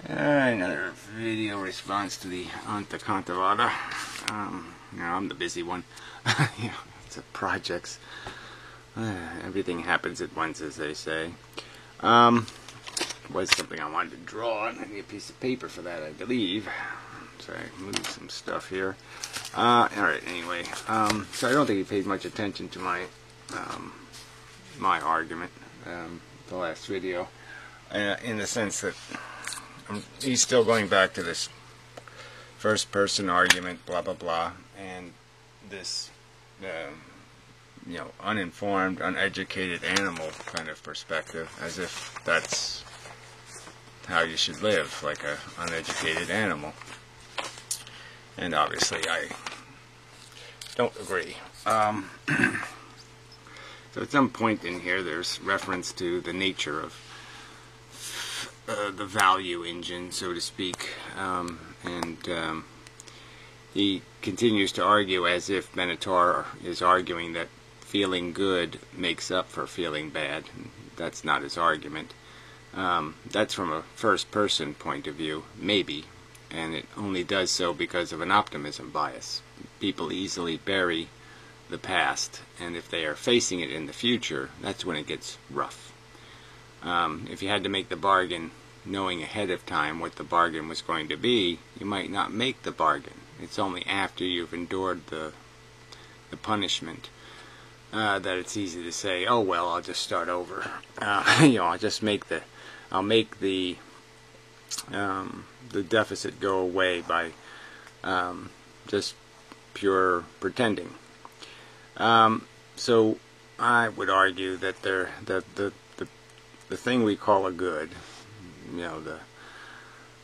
Another video response to the Anekantavad. I'm the busy one. It's a projects. Everything happens at once, as they say. Was something I wanted to draw. I need a piece of paper for that, I believe. So I moved some stuff here. Alright, anyway. So I don't think he paid much attention to my my argument, the last video, in the sense that he's still going back to this first-person argument, blah blah blah, and this uninformed, uneducated animal kind of perspective, as if that's how you should live, like an uneducated animal. And obviously I don't agree. So at some point in here there's reference to the nature of the value engine, so to speak, and he continues to argue as if Minotaur is arguing that feeling good makes up for feeling bad. That's not his argument. That's from a first-person point of view, maybe, and it only does so because of an optimism bias. People easily bury the past, and if they are facing it in the future, that's when it gets rough. If you had to make the bargain knowing ahead of time what the bargain was going to be, you might not make the bargain. It's only after you've endured the punishment that it's easy to say, oh well, I'll just start over. I'll just make the deficit go away by just pure pretending. So I would argue that the thing we call a good,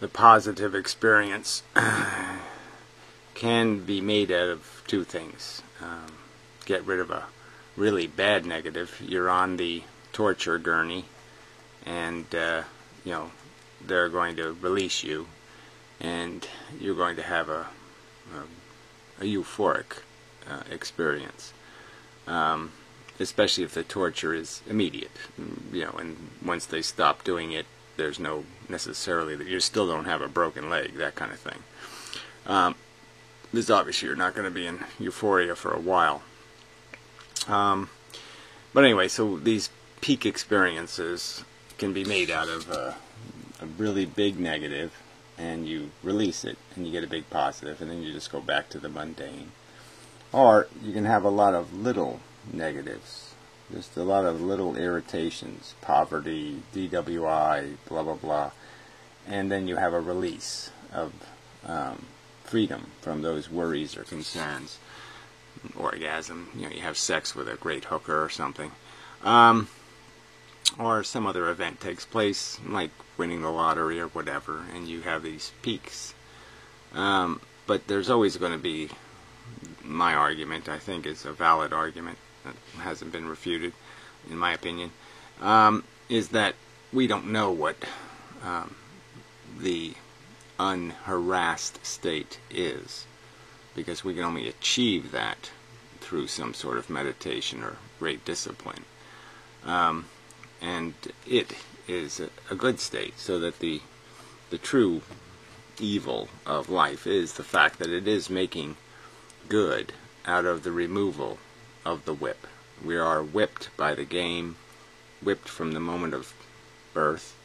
the positive experience, can be made out of two things. Get rid of a really bad negative. You're on the torture gurney, and they're going to release you, and you're going to have a euphoric experience, especially if the torture is immediate. And once they stop doing it, there's no necessarily that you still don't have a broken leg, that kind of thing. This obviously you're not going to be in euphoria for a while. But anyway, so these peak experiences can be made out of a really big negative, and you release it and you get a big positive, and then you just go back to the mundane. Or you can have a lot of little negatives, just a lot of little irritations, poverty, DWI, blah blah blah, and then you have a release of freedom from those worries or concerns. Orgasm, you have sex with a great hooker or something, or some other event takes place, like winning the lottery or whatever, and you have these peaks. But there's always going to be, my argument, I think, is a valid argument that hasn't been refuted, in my opinion, is that we don't know what the unharassed state is, because we can only achieve that through some sort of meditation or great discipline. And it is a good state, so that the true evil of life is the fact that it is making good out of the removal of the whip. We are whipped by the game, whipped from the moment of birth,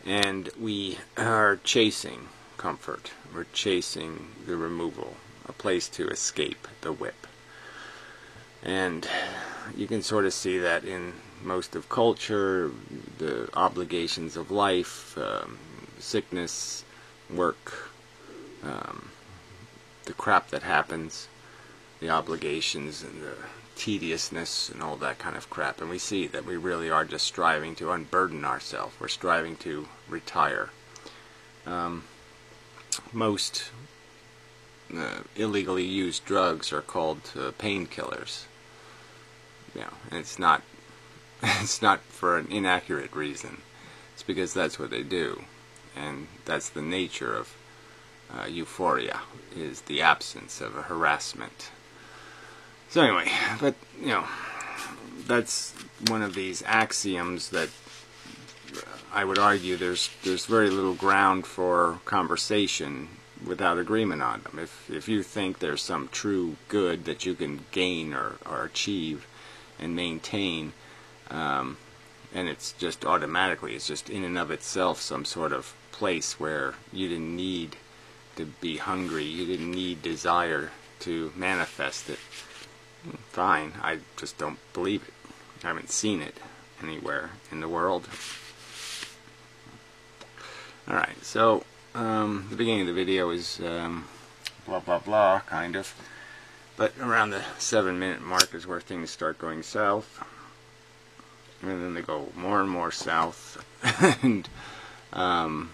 and we are chasing comfort. We're chasing the removal, a place to escape the whip. And you can sort of see that in most of culture, the obligations of life, sickness, work, the crap that happens, the obligations and the tediousness and all that kind of crap. And we see that we really are just striving to unburden ourselves. We're striving to retire. Most illegally used drugs are called painkillers. And it's not for an inaccurate reason. It's because that's what they do, and that's the nature of euphoria, is the absence of a harassment. So anyway, but that's one of these axioms that I would argue there's very little ground for conversation without agreement on them. If you think there's some true good that you can gain or achieve and maintain, and it's just automatically, it's just in and of itself some sort of place where you didn't need to be hungry, you didn't need desire to manifest it, fine. I just don't believe it. I haven't seen it anywhere in the world. Alright, so the beginning of the video is blah blah blah, kind of. But around the 7-minute mark is where things start going south. And then they go more and more south. And I'm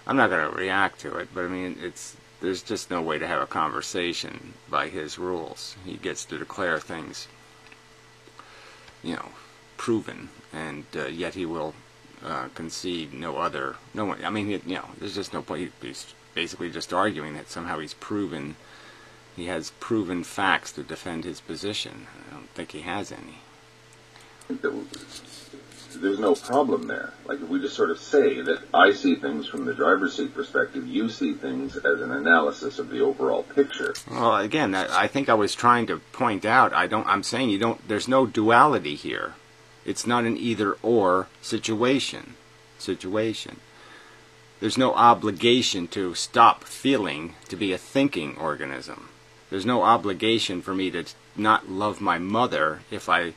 not going to react to it, but I mean, there's just no way to have a conversation by his rules. He gets to declare things, you know, proven, and yet he will concede no one. I mean, you know, there's just no point. He's basically just arguing that somehow he has proven facts to defend his position. I don't think he has any. There's no problem there. Like, if we just sort of say that I see things from the driver's seat perspective, you see things as an analysis of the overall picture. Well, again, I think I was trying to point out, I'm saying there's no duality here. It's not an either-or situation. There's no obligation to stop feeling to be a thinking organism. There's no obligation for me to not love my mother if I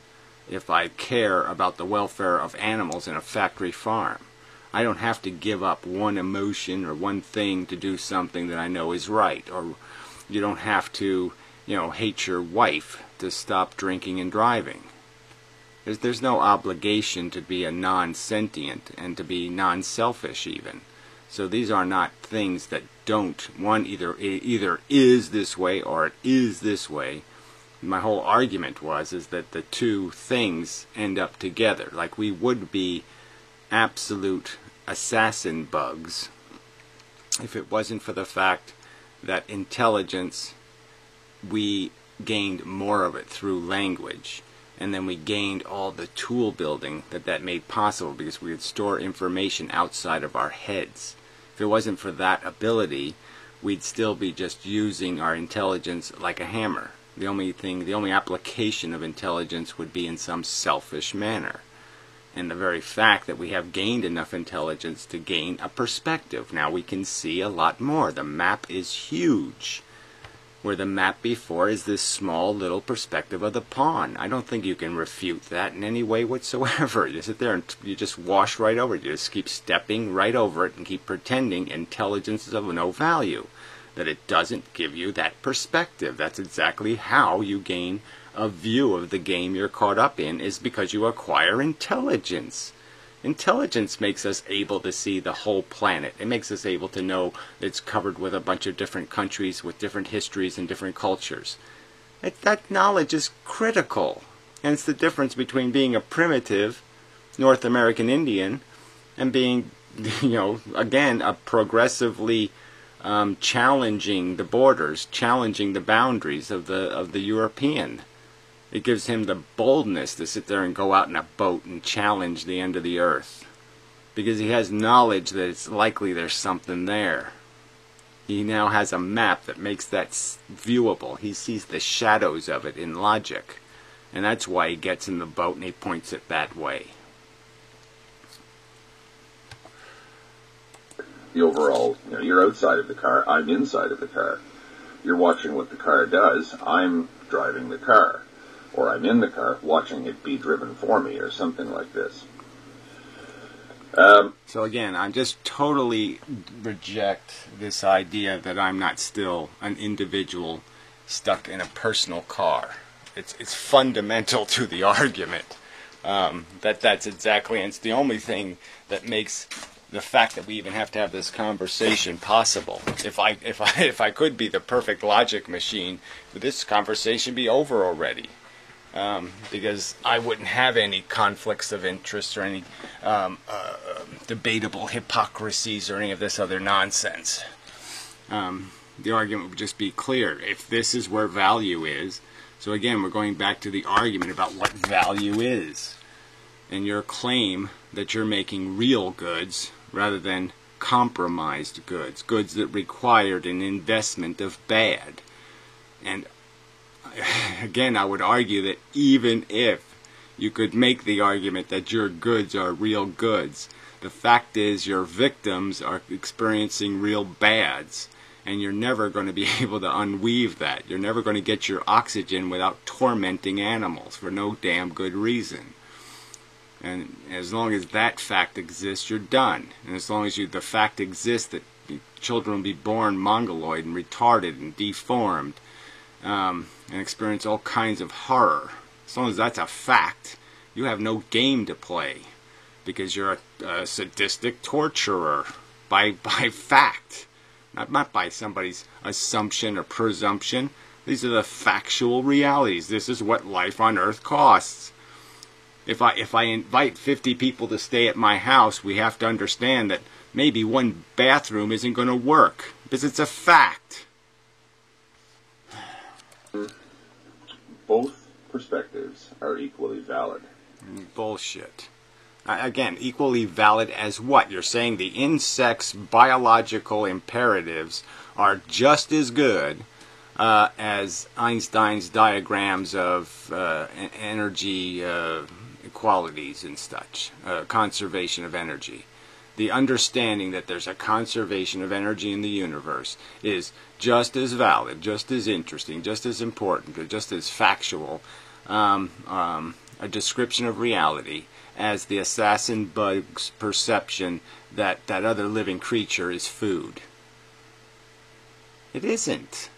care about the welfare of animals in a factory farm. I don't have to give up one emotion or one thing to do something that I know is right. Or you don't have to, you know, hate your wife to stop drinking and driving. There's no obligation to be a non-sentient and to be non-selfish even. So these are not things that don't, one either is this way or it is this way. My whole argument is that the two things end up together. Like, we would be absolute assassin bugs if it wasn't for the fact that intelligence, we gained more of it through language. And then we gained all the tool building that made possible because we could store information outside of our heads. If it wasn't for that ability, we'd still be just using our intelligence like a hammer. The only application of intelligence would be in some selfish manner. And the very fact that we have gained enough intelligence to gain a perspective. Now we can see a lot more. The map is huge. Where the map before is this small little perspective of the pawn. I don't think you can refute that in any way whatsoever. You sit there and you just wash right over it. You just keep stepping right over it and keep pretending intelligence is of no value. That it doesn't give you that perspective. That's exactly how you gain a view of the game you're caught up in, is because you acquire intelligence. Intelligence makes us able to see the whole planet. It makes us able to know it's covered with a bunch of different countries with different histories and different cultures. That knowledge is critical. And it's the difference between being a primitive North American Indian and being, you know, again, a progressively challenging the borders, challenging the boundaries of the European. It gives him the boldness to sit there and go out in a boat and challenge the end of the earth. Because he has knowledge that it's likely there's something there. He now has a map that makes that viewable. He sees the shadows of it in logic. And that's why he gets in the boat and he points it that way. The overall, you know, you're outside of the car, I'm inside of the car. You're watching what the car does, I'm driving the car. Or I'm in the car watching it be driven for me, or something like this. So again, I just totally reject this idea that I'm not still an individual stuck in a personal car. It's fundamental to the argument. That's exactly, and it's the only thing that makes the fact that we even have to have this conversation possible. If I could be the perfect logic machine, would this conversation be over already? Because I wouldn't have any conflicts of interest or any debatable hypocrisies or any of this other nonsense. The argument would just be clear. If this is where value is, so again, we're going back to the argument about what value is. and your claim that you're making real goods rather than compromised goods, goods that required an investment of bad. And again, I would argue that even if you could make the argument that your goods are real goods, the fact is your victims are experiencing real bads, and you're never going to be able to unweave that. You're never going to get your oxygen without tormenting animals for no damn good reason. And as long as that fact exists, you're done. And as long as the fact exists that children will be born mongoloid and retarded and deformed, and experience all kinds of horror, as long as that's a fact, you have no game to play, because you're a sadistic torturer by fact, not by somebody's assumption or presumption. These are the factual realities. This is what life on Earth costs. If I invite 50 people to stay at my house, we have to understand that maybe one bathroom isn't going to work, because it's a fact. Both perspectives are equally valid. Bullshit. Again, equally valid as what? You're saying the insect's biological imperatives are just as good as Einstein's diagrams of energy equalities and such, conservation of energy. The understanding that there's a conservation of energy in the universe is just as valid, just as interesting, just as important, just as factual a description of reality as the assassin bug's perception that that other living creature is food. It isn't.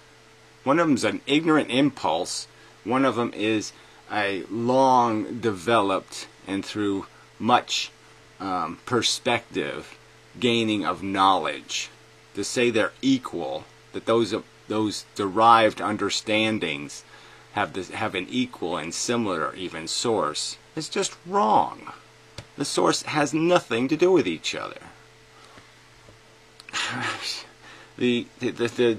One of them's an ignorant impulse. One of them is a long developed and through much perspective gaining of knowledge. To say they're equal, that those derived understandings have an equal and similar or even source, is just wrong. The source has nothing to do with each other. The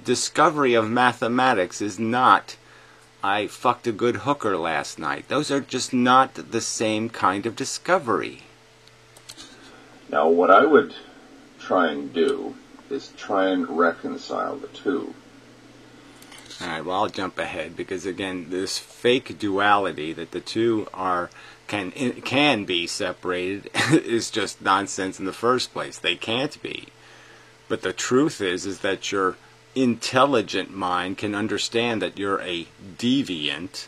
discovery of mathematics is not, I fucked a good hooker last night. Those are just not the same kind of discovery. Now, what I would try and do is try and reconcile the two. Alright, well, I'll jump ahead, because again, this fake duality that the two can be separated is just nonsense in the first place. They can't be. But the truth is that your intelligent mind can understand that you're a deviant,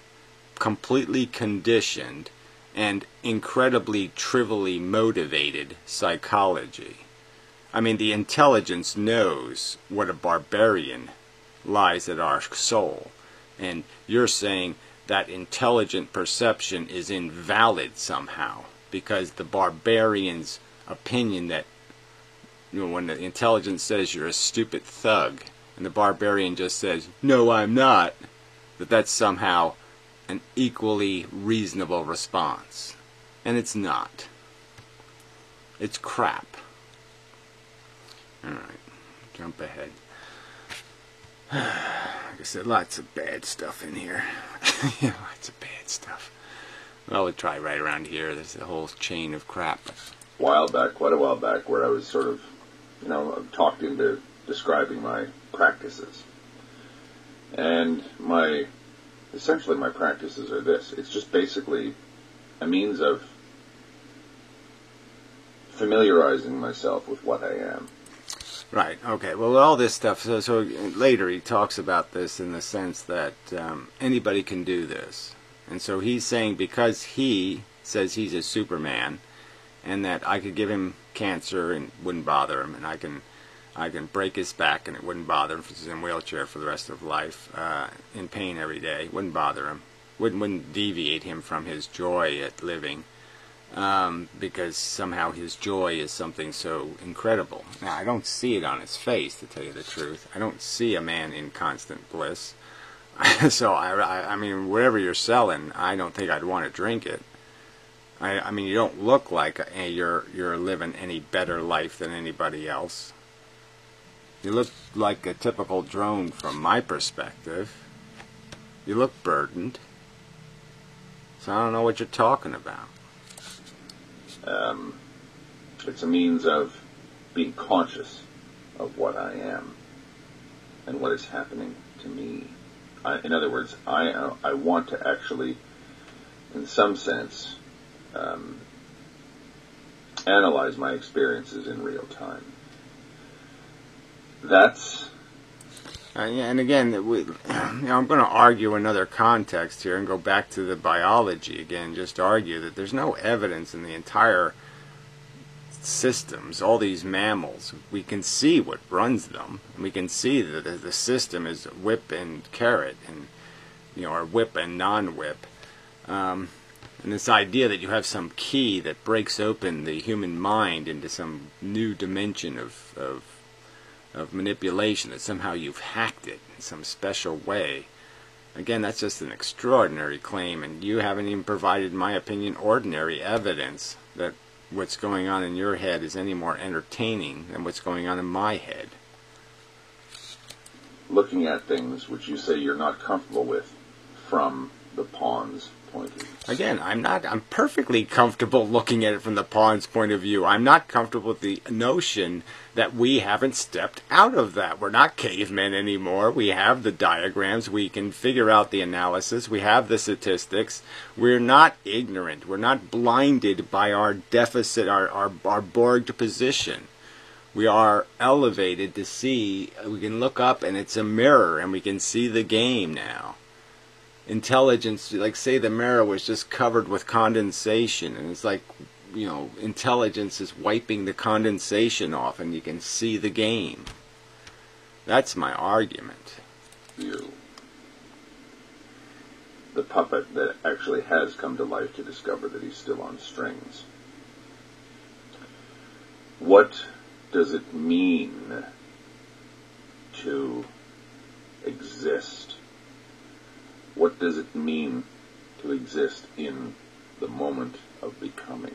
completely conditioned, and incredibly trivially motivated psychology. I mean, the intelligence knows what a barbarian lies at our soul, and you're saying that intelligent perception is invalid somehow because the barbarian's opinion that, you know, when the intelligence says you're a stupid thug and the barbarian just says, no, I'm not, that's somehow an equally reasonable response. And it's not. It's crap. Alright, jump ahead. Like I said, lots of bad stuff in here. Yeah, lots of bad stuff. Well, we'll try right around here. There's a whole chain of crap. Quite a while back, where I was sort of, talked into describing my practices. And essentially my practices are this. It's just basically a means of familiarizing myself with what I am. Right, okay. Well, all this stuff, so later he talks about this in the sense that anybody can do this. And so he's saying because he says he's a Superman, and that I could give him cancer and it wouldn't bother him, and I can break his back and it wouldn't bother him if he's in a wheelchair for the rest of life, in pain every day, wouldn't bother him, wouldn't deviate him from his joy at living. Because somehow his joy is something so incredible. Now, I don't see it on his face, to tell you the truth. I don't see a man in constant bliss. So, I mean, whatever you're selling, I don't think I'd want to drink it. I mean, you don't look like you're living any better life than anybody else. You look like a typical drone from my perspective. You look burdened. So I don't know what you're talking about. It's a means of being conscious of what I am and what is happening to me. In other words, I want to actually, in some sense, analyze my experiences in real time. That's... and again, I'm going to argue another context here and go back to the biology again, just to argue that there's no evidence in the entire systems, all these mammals. We can see what runs them. We can see that the system is whip and carrot, and or whip and non-whip. And this idea that you have some key that breaks open the human mind into some new dimension of manipulation, that somehow you've hacked it in some special way. Again, that's just an extraordinary claim, and you haven't even provided, in my opinion, ordinary evidence that what's going on in your head is any more entertaining than what's going on in my head. Looking at things which you say you're not comfortable with from the pawn's point of view. Again, I'm perfectly comfortable looking at it from the pawn's point of view. I'm not comfortable with the notion that we haven't stepped out of that. We're not cavemen anymore. We have the diagrams. We can figure out the analysis. We have the statistics. We're not ignorant. We're not blinded by our deficit, our borged position. We are elevated to see. We can look up and it's a mirror and we can see the game now. Intelligence, like say the mirror was just covered with condensation, and it's like, intelligence is wiping the condensation off and you can see the game. That's my argument. You, the puppet that actually has come to life to discover that he's still on strings. What does it mean to exist? What does it mean to exist in the moment of becoming?